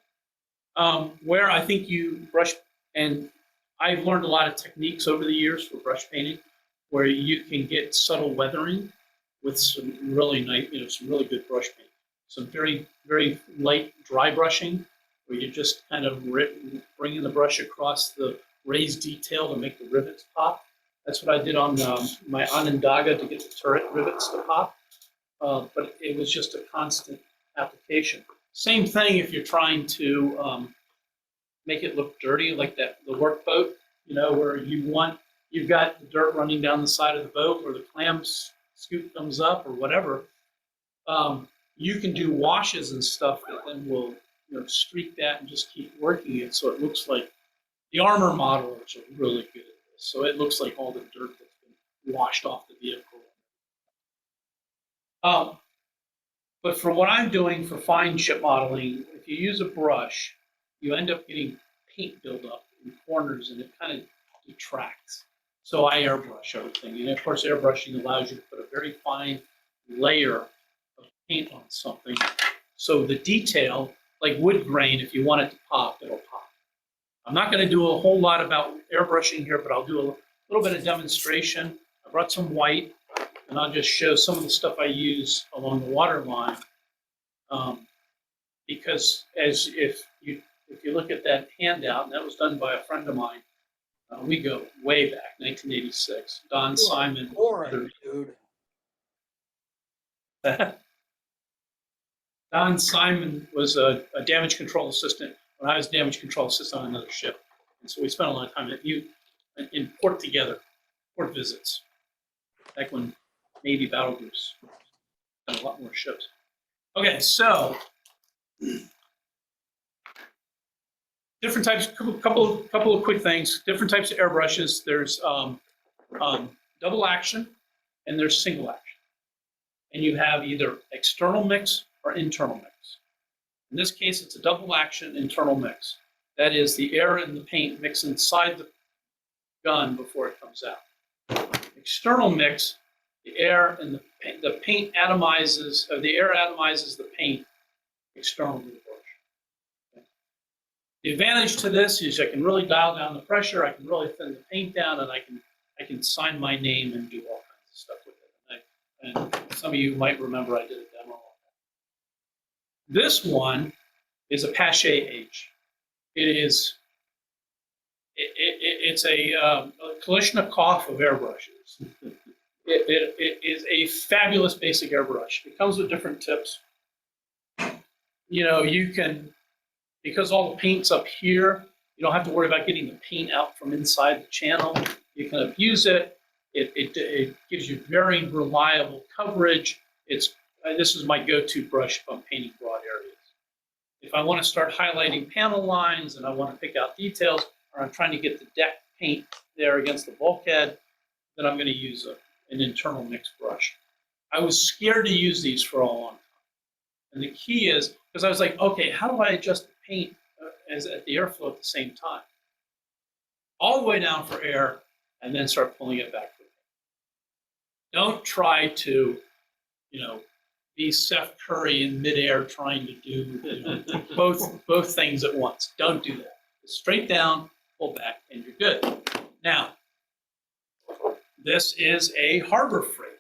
Where I think you brush, and I've learned a lot of techniques over the years for brush painting, where you can get subtle weathering with some really nice, some really good brush paint. Some very, very light dry brushing, where you just kind of bringing the brush across the raised detail to make the rivets pop. That's what I did on my Onondaga to get the turret rivets to pop. But it was just a constant application. Same thing if you're trying to make it look dirty, like the work boat, where you've got the dirt running down the side of the boat, or the clam scoop comes up, or whatever. You can do washes and stuff that then will streak that and just keep working it so it looks like the armor modelers are really good at this. So it looks like all the dirt that's been washed off the vehicle. But for what I'm doing for fine chip modeling, if you use a brush, you end up getting paint buildup in corners, and it kind of detracts. So I airbrush everything. And of course, airbrushing allows you to put a very fine layer of paint on something. So the detail, like wood grain, if you want it to pop, it'll pop. I'm not going to do a whole lot about airbrushing here, but I'll do a little bit of demonstration. I brought some white, and I'll just show some of the stuff I use along the water line. Because if you look at that handout, and that was done by a friend of mine, we go way back, 1986. Don Simon.
Boring, dude.
Don Simon was a damage control assistant when I was damage control assistant on another ship. And so we spent a lot of time in port together, port visits, back when Navy battle groups had a lot more ships. Okay, so different types, couple of quick things, different types of airbrushes. There's double action and there's single action. And you have either external mix or internal mix. In this case, it's a double action internal mix. That is, the air and the paint mix inside the gun before it comes out. External mix, the air and the paint atomizes, or the air atomizes the paint externally to the brush. Okay. The advantage to this is I can really dial down the pressure, I can really thin the paint down, and I can sign my name and do all kinds of stuff with it. And some of you might remember I did a demo on that. This one is a Pache H. It's a Kalashnikov of airbrushes. It is a fabulous basic airbrush. It comes with different tips. You can, because all the paint's up here, you don't have to worry about getting the paint out from inside the channel. You can abuse it. It gives you very reliable coverage. This is my go-to brush if I'm painting broad areas. If I want to start highlighting panel lines and I want to pick out details, or I'm trying to get the deck paint there against the bulkhead, then I'm going to use an internal mix brush. I was scared to use these for a long time. And the key is, because I was like, okay, how do I adjust the paint at the airflow at the same time? All the way down for air, and then start pulling it back for paint. Don't try to, be Seth Curry in midair trying to do both things at once. Don't do that. Straight down, pull back, and you're good. Now, this is a Harbor Freight.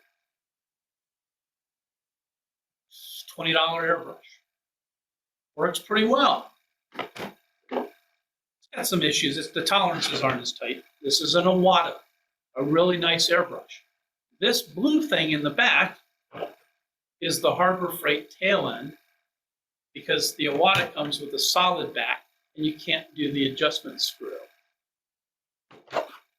$20 airbrush. Works pretty well. It's got some issues. The tolerances aren't as tight. This is an Iwata, a really nice airbrush. This blue thing in the back is the Harbor Freight tail end, because the Iwata comes with a solid back and you can't do the adjustment screw.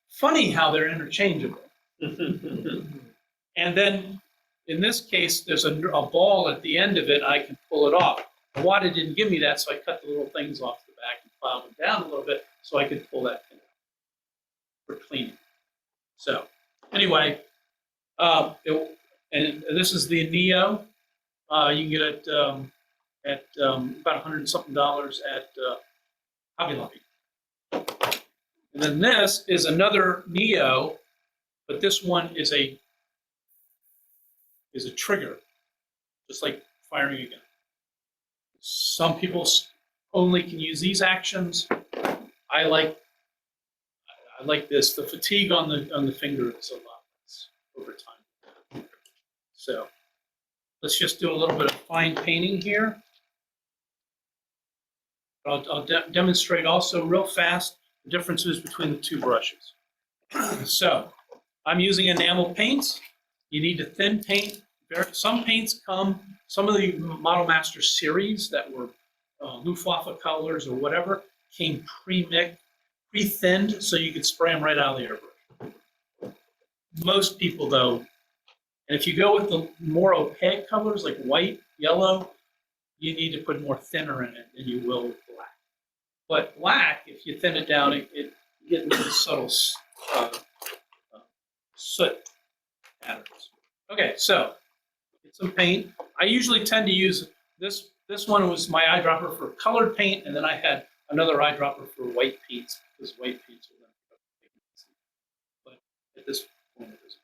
Funny how they're interchangeable. And then in this case, there's a ball at the end of it, I can pull it off. Iwata didn't give me that, so I cut the little things off the back and filed them down a little bit so I could pull that pin out for cleaning. So anyway, and this is the Neo. You can get it at about $100 and something at Hobby Lobby. And then this is another Neo, but this one is a trigger, just like firing a gun. Some people only can use these actions. I like this. The fatigue on the finger is a lot less over time. So let's just do a little bit of fine painting here. I'll demonstrate also real fast the differences between the two brushes. So I'm using enamel paints. You need to thin paint. Some paints come, some of the Model Master series that were Luftwaffe colors or whatever, came pre-mixed, pre-thinned, so you could spray them right out of the airbrush. Most people, though, and if you go with the more opaque colors like white, yellow, you need to put more thinner in it than you will with black. But black, if you thin it down, you get into the subtle soot patterns. Okay, so get some paint. I usually tend to use this. This one was my eyedropper for colored paint, and then I had another eyedropper for white paints, because white paints are then. But at this point, it isn't.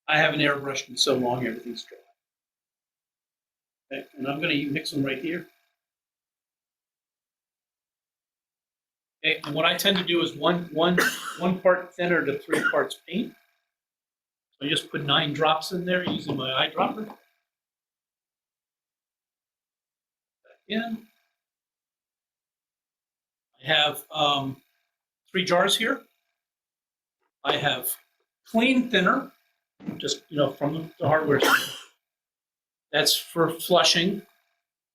I haven't airbrushed in so long, everything's dry. Okay, and I'm going to mix them right here. Okay, and what I tend to do is one part thinner to 3 parts paint. So I just put 9 drops in there using my eyedropper. Back in. I have 3 jars here. I have clean thinner, just from the hardware store. That's for flushing.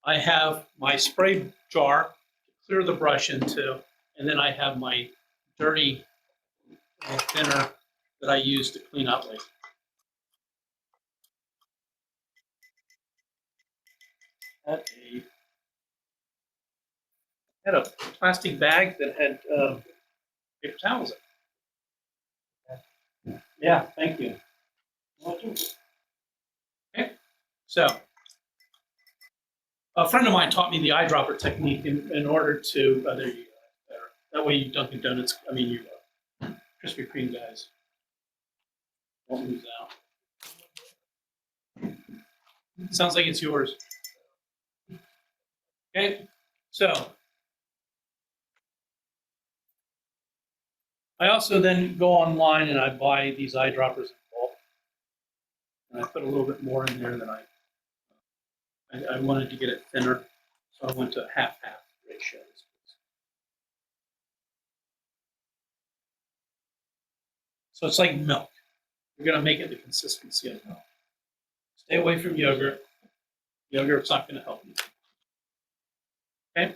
I have my spray jar to clear the brush into, and then I have my dirty thinner that I use to clean up later. Had a plastic bag that had paper towels in it. Yeah, thank you. Okay, so a friend of mine taught me the eyedropper technique in order to, there you go, better. That way you Dunkin' Donuts, you Krispy Kreme guys won't lose out. Sounds like it's yours. Okay, so I also then go online and I buy these eyedroppers in bulk. And I put a little bit more in there than I wanted to get it thinner, so I went to half-half ratios. So it's like milk. You're going to make it the consistency of milk. Stay away from yogurt. Yogurt's not going to help you. Okay?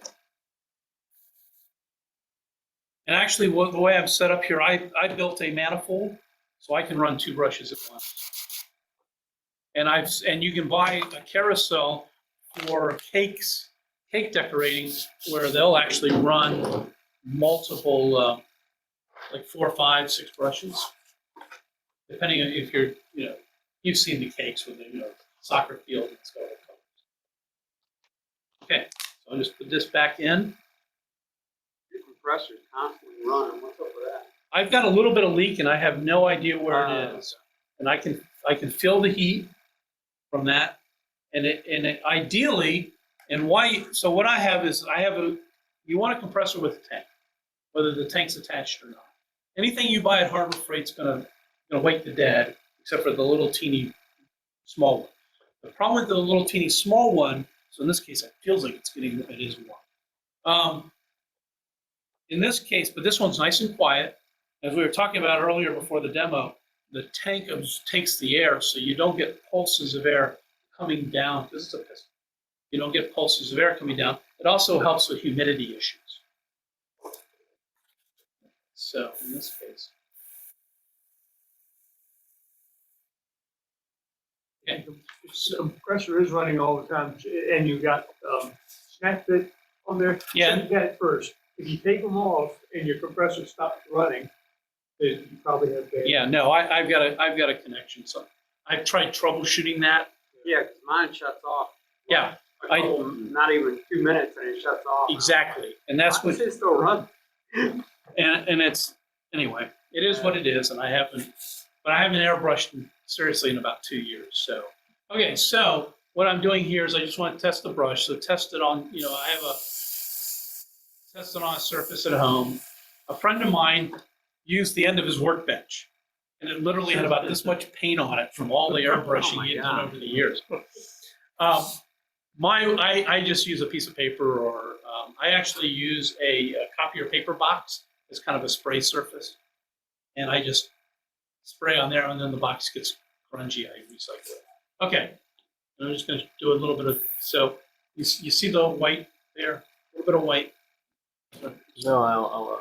And actually, the way I'm set up here, I built a manifold, so I can run 2 brushes at once. And you can buy a carousel for cake decorating, where they'll actually run multiple, like 4, 5, 6 brushes, depending on if you've seen the cakes with the soccer field and stuff. Okay, so I'll just put this back in.
Your compressor's constantly running. What's up with that?
I've got a little bit of leak, and I have no idea where it is. And I can feel the heat from that, and it ideally, and why? So what I have is you want a compressor with a tank, whether the tank's attached or not. Anything you buy at Harbor Freight's gonna wake the dead, except for the little teeny small one. The problem with the little teeny small one, so in this case, it feels like it is warm. In this case, but this one's nice and quiet. As we were talking about earlier before the demo, the tank takes the air, so you don't get pulses of air coming down. This is a piston. You don't get pulses of air coming down. It also helps with humidity issues. So in this case, okay.
The compressor is running all the time, and you got snap fit on there.
Yeah.
Check that first. If you take them off and your compressor stops running, then you probably have bad.
Yeah, no, I've got a connection. So I've tried troubleshooting that.
Yeah, because mine shuts off.
Yeah,
A couple, not even 2 minutes and it shuts off.
exactly. And that's what,
It's still running.
and it's, anyway, it is what it is. And I haven't airbrushed seriously in about 2 years. So, okay, so what I'm doing here is I just want to test the brush. So test it on, I have a, test it on a surface at home. A friend of mine used the end of his workbench, and it literally had about this much paint on it from all the airbrushing he had done over the years. I just use a piece of paper, or I actually use a copier paper box as kind of a spray surface, and I just spray on there, and then the box gets grungy. I recycle it. Okay, and I'm just going to do a little bit of, so you see the white there, a little bit of white.
No,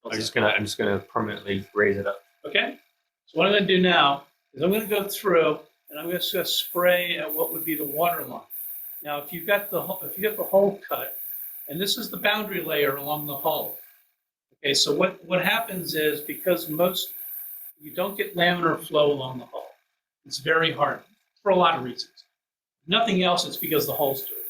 I'm just gonna permanently raise it up.
Okay, so what I'm going to do now is I'm going to go through and I'm just going to spray at what would be the water line. Now, if you've got the hull cut, and this is the boundary layer along the hull. Okay, so what happens is, because you don't get laminar flow along the hull, it's very hard for a lot of reasons. If nothing else, it's because the hull's dirty.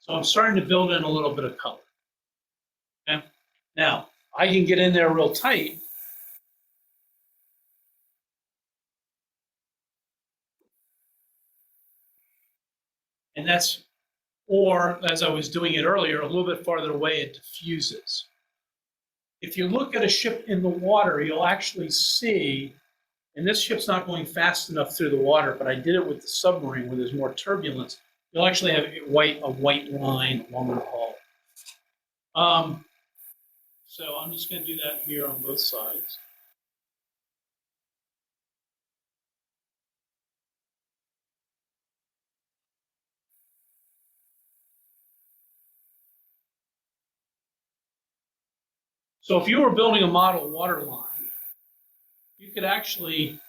So I'm starting to build in a little bit of color. Okay, now I can get in there real tight. And that's, or as I was doing it earlier, a little bit farther away, it diffuses. If you look at a ship in the water, you'll actually see, and this ship's not going fast enough through the water, but I did it with the submarine where there's more turbulence. You'll actually have a white line along the hull. So I'm just going to do that here on both sides. So if you were building a model water line, you could actually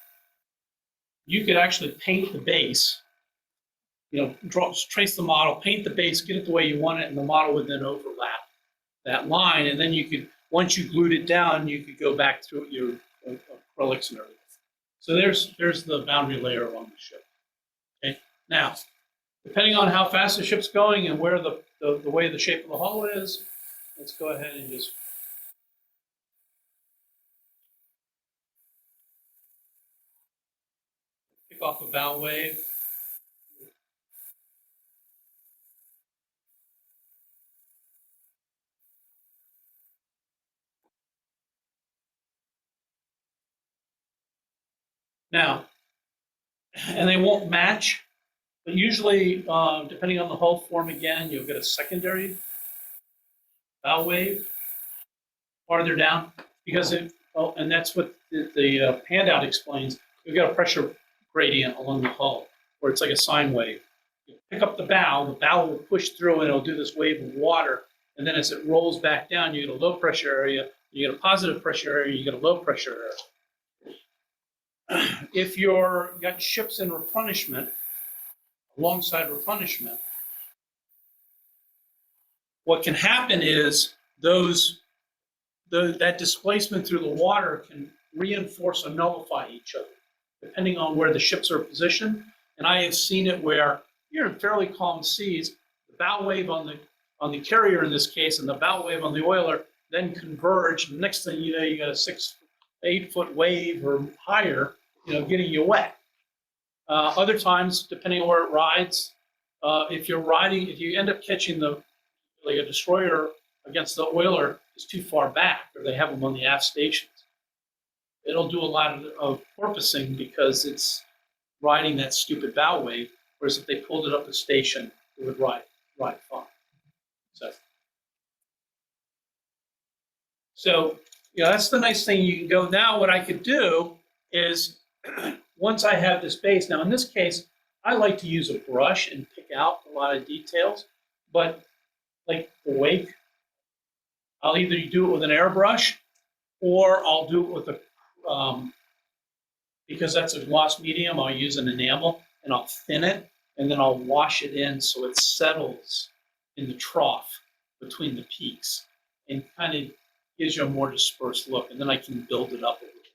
paint the base. Trace the model, paint the base, get it the way you want it, and the model would then overlap that line. And then you could, once you glued it down, you could go back through your acrylics and everything. So there's the boundary layer along the ship. Okay. Now, depending on how fast the ship's going and where the way the shape of the hull is, let's go ahead and just pick off a bow wave. Now, and they won't match, but usually, depending on the hull form again, you'll get a secondary bow wave farther down, because and that's what the handout explains. You've got a pressure gradient along the hull, where it's like a sine wave. You pick up the bow will push through and it'll do this wave of water, and then as it rolls back down, you get a low pressure area, you get a positive pressure area, you get a low pressure area. If you're got ships in replenishment, alongside replenishment, what can happen is that displacement through the water can reinforce or nullify each other, depending on where the ships are positioned. And I have seen it where you're in fairly calm seas, the bow wave on the carrier in this case, and the bow wave on the oiler then converge. Next thing you know, you got a 6 to 8 foot wave or higher, getting you wet. Other times, depending on where it rides, if you end up catching a destroyer against the oiler is too far back, or they have them on the aft stations, it'll do a lot of porpoising because it's riding that stupid bow wave. Whereas if they pulled it up a station, it would ride fine. So that's the nice thing. You can go now. What I could do is once I have this base. Now in this case, I like to use a brush and pick out a lot of details. But like the wake, I'll either do it with an airbrush or I'll do it with a because that's a gloss medium. I'll use an enamel and I'll thin it and then I'll wash it in so it settles in the trough between the peaks and kind of gives you a more dispersed look. And then I can build it up a little bit.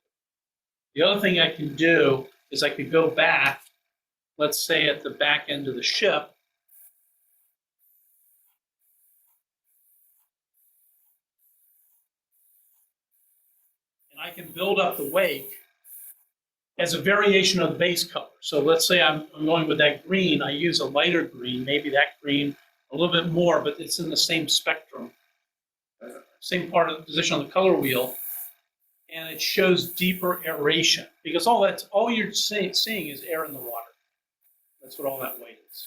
The other thing I can do is I could go back, let's say at the back end of the ship, and I can build up the wake as a variation of the base color. So let's say I'm going with that green, I use a lighter green, maybe that green a little bit more, but it's in the same spectrum, same part of the position on the color wheel, and it shows deeper aeration because all you're seeing is air in the water. That's what all that white is.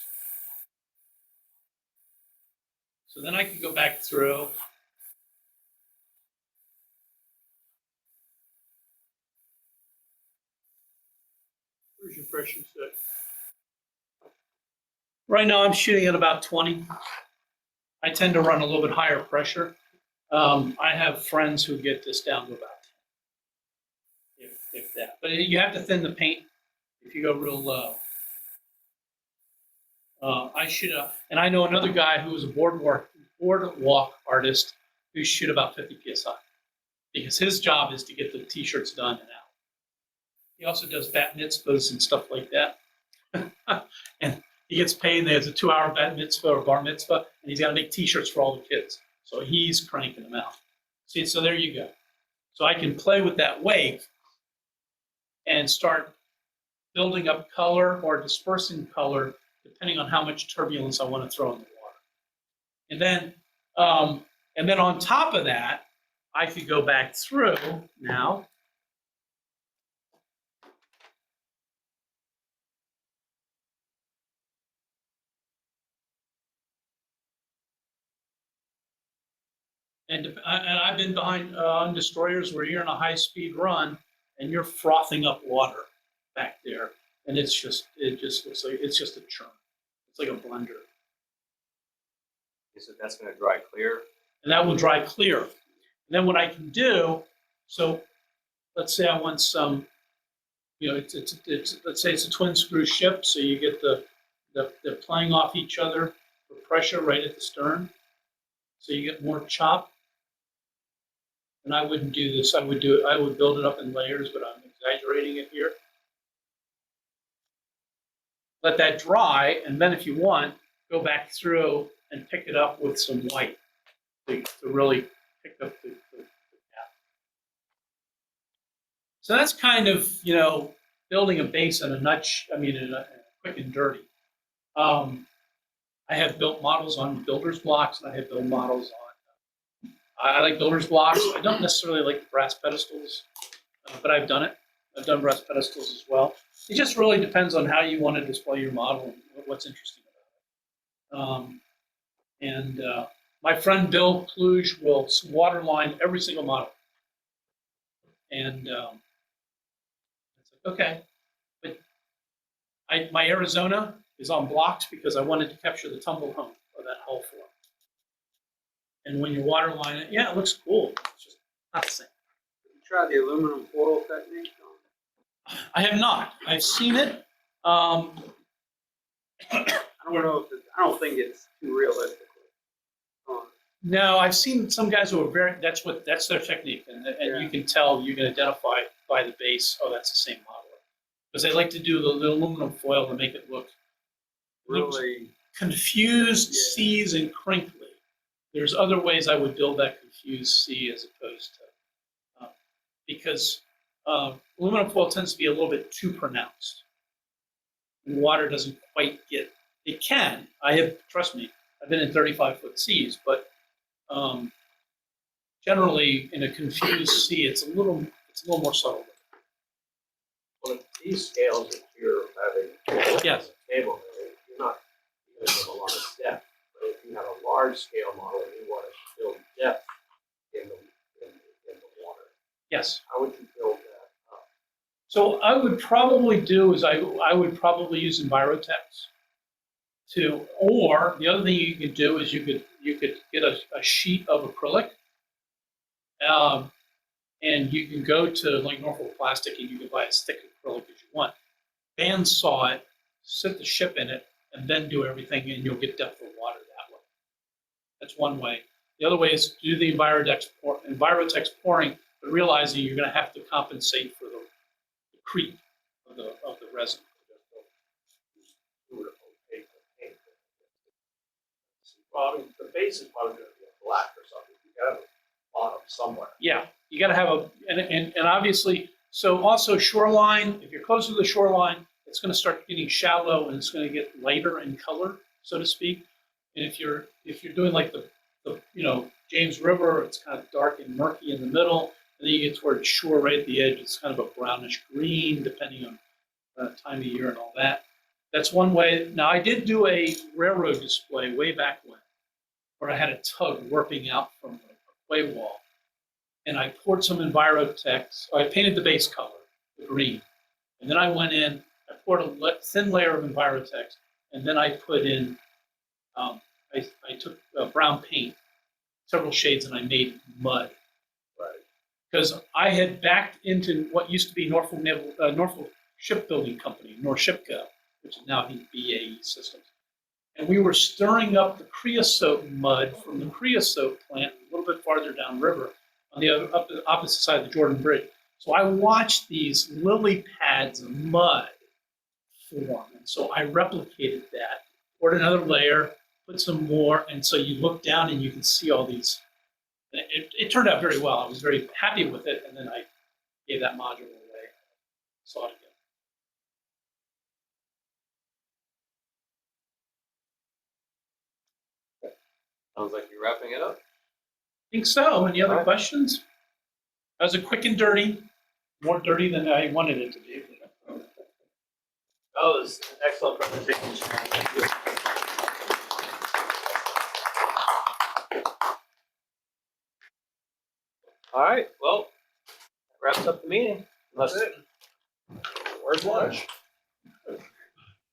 So then I can go back through.
Where's your pressure set?
Right now I'm shooting at about 20. I tend to run a little bit higher pressure. I have friends who get this down to about 10, if that. But you have to thin the paint if you go real low. And I know another guy who is a boardwalk artist who shoot about 50 psi because his job is to get the t-shirts done and out. He also does bat mitzvahs and stuff like that. And he gets paid. There's a 2-hour bat mitzvah or bar mitzvah, and he's got to make t-shirts for all the kids. So he's cranking them out. See, so there you go. So I can play with that wake and start building up color or dispersing color depending on how much turbulence I want to throw in the water. And then on top of that, I could go back through now. And I've been behind on destroyers where you're in a high-speed run and you're frothing up water back there, and it just looks like it's just a churn. It's like a blender,
So that's going to dry clear.
and that will dry clear. And then what I can do, so let's say I want some, it's let's say it's a twin screw ship, so you get they're playing off each other for pressure right at the stern, so you get more chop. And I wouldn't do this. I would build it up in layers, but I'm exaggerating it here. Let that dry, and then if you want, go back through and pick it up with some white to really pick up the gap. So that's kind of, building a base in a quick and dirty. I have built models on builder's blocks, and I have built models on I like builder's blocks. I don't necessarily like brass pedestals, but I've done it. I've done brass pedestals as well. It just really depends on how you want to display your model and what's interesting about it. My friend Bill Kluge will waterline every single model. And it's like, okay. But my Arizona is on blocks because I wanted to capture the tumble home of that hull form. And when you waterline it, yeah, it looks cool. It's just not the same.
Have you tried the aluminum foil technique?
I have not. I've seen it.
I don't think it's too realistic.
No, I've seen some guys who are that's their technique, and
Yeah.
you can identify by the base. Oh, that's the same model because they like to do the aluminum foil to make it look
Really,
confused,
Yeah.
C's and crinkly. There's other ways I would build that confused C as opposed to because aluminum foil tends to be a little bit too pronounced. And water doesn't quite get it. Can trust me, I've been in 35-foot seas, but generally in a confused sea, it's a little more subtle.
Well, if these scales that you're having
Yes.
on the table, you're not going to give a lot of depth. But if you have a large scale model and you want to build depth in the water,
Yes.
How would you build that up?
So I would probably do is I would probably use Envirotex to, or the other thing you could do is you could get a sheet of acrylic, and you can go to like Norfolk Plastic and you can buy as thick acrylic as you want. Bandsaw it, sit the ship in it, and then do everything, and you'll get depth of water that way. That's one way. The other way is to do the Envirotex pouring, but realizing you're going to have to compensate for the creep of the resin.
Well, I mean, the base is probably gonna be a black or something, you gotta have a bottom somewhere.
Yeah, you got to have and obviously, so also shoreline, if you're close to the shoreline, it's going to start getting shallow and it's going to get lighter in color, so to speak. And if you're doing like the James River, it's kind of dark and murky in the middle, and then you get towards shore right at the edge, it's kind of a brownish green, depending on time of year and all that. That's one way. Now, I did do a railroad display way back when, where I had a tug warping out from a quay wall. And I poured some Envirotex. I painted the base color, the green. And then I went in, I poured a thin layer of Envirotex, and then I put in, I took brown paint, several shades, and I made mud.
Right.
Because I had backed into what used to be Norfolk Shipbuilding Company, Norshipco, which is now BAE Systems. And we were stirring up the creosote mud from the creosote plant a little bit farther downriver on the opposite side of the Jordan Bridge. So I watched these lily pads of mud form. And so I replicated that, poured another layer, put some more, and so you look down and you can see all these. It turned out very well. I was very happy with it, and then I gave that module away. Saw it again.
Sounds like you're wrapping it up.
I think so. Any other
All right.
questions? That was a quick and dirty, more dirty than I wanted it to be.
That was an excellent presentation, Sharon. Thank you. All right, well, that wraps up the meeting. Unless,
Where's lunch?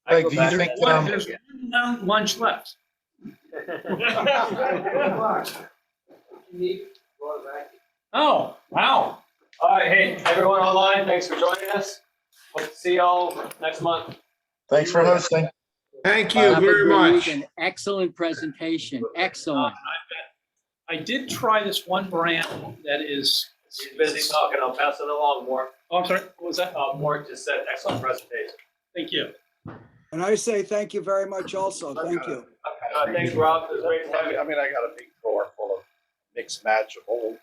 I go
Greg, do you
back
think,
to-
There's one lunch left.
You need, brought it back.
Oh, wow.
All right, hey, everyone online, thanks for joining us. Hope to see y'all next month.
thanks for hosting.
Thank you
Have a
very
good
much.
weekend. Excellent presentation. Excellent.
I did try this one brand that is.
He's busy talking, I'll pass it along, Mort.
Oh, I'm sorry, what was that?
Mort just said, excellent presentation.
Thank you.
And I say thank you very much also. Thank you.
Thanks, Rob, it was great to have you.
I mean, I got a big drawer full of mixed match of old